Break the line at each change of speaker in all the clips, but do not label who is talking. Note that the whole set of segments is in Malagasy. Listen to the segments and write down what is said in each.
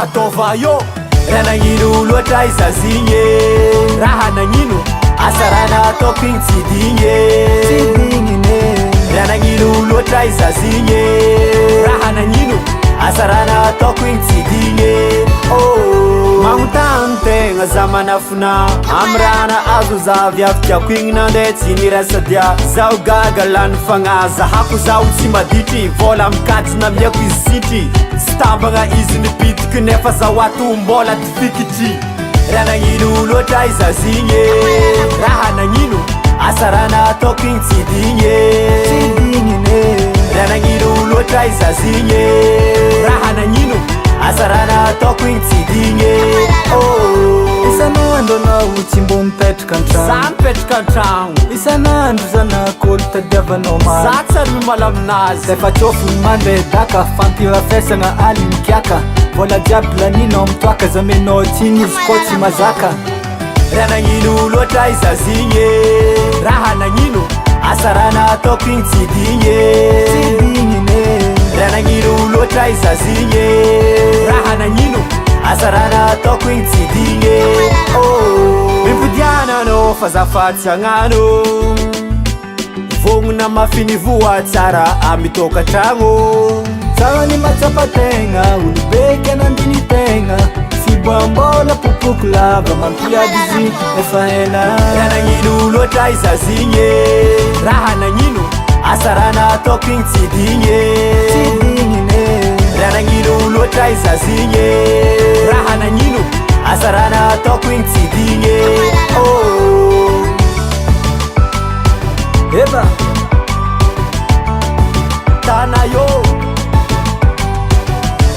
atova io Ranagino loatra izazinye Raha nagnino asarana ataoko igny tsy digne Ranagino loatra izazinye Raha nagnino asarana ataoko igny tsy digne Magnontany tegna za manafina Amrana azo za viavitiako igny nandeha tsy nirasadia Zaho gaga lany fagnahy Zahako zaho tsy maditry Vola mikajina miako izy sitry Sy tambagna izy nipitiky nefa zaho ato mbola tifikitry Ranagino loatra izazinye Raha nagnino asarana ataoko igny tsy digne Ranagino loatra izazinye Raha nagnino asarana ataoko igny tsy digne
Isan'andro anao tsy mbo mipetraka an-tragno
Za mipetraka an-tragno
Isan'andro zanak'olo tadiavanao maro
Za tsary mimala aminazy
Rehefa tsofiny mandeha daka fampiravesagna aly mikiaka Vola jiaby laninao mitoaka zamenao tsiny izy koa tsy mazaka
Ranagino loatra izazinye Raha nagnino asarana ataoko igny tsy digne Ranagino loatra izazinye Raha nagnino asarana ataoko igny tsy digne Mipodiana anao fa zafatsy agnano Vognona mafiny voa tsara amitokatragno
Tsara ny matsapategna Olobeky anandiny tegna Fibambola popoko lava mampiady izy efa ela
Ranagino loatra izazinye Raha nagnino asarana ataoko igny tsy digne Ranagino loatra izazinye Raha nagnino asarana ataoko igny tsy digne
Eba
Tana yo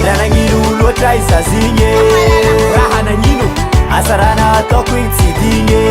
Ranagino loatra izazinye Raha nagnino asarana ataoko igny tsy digne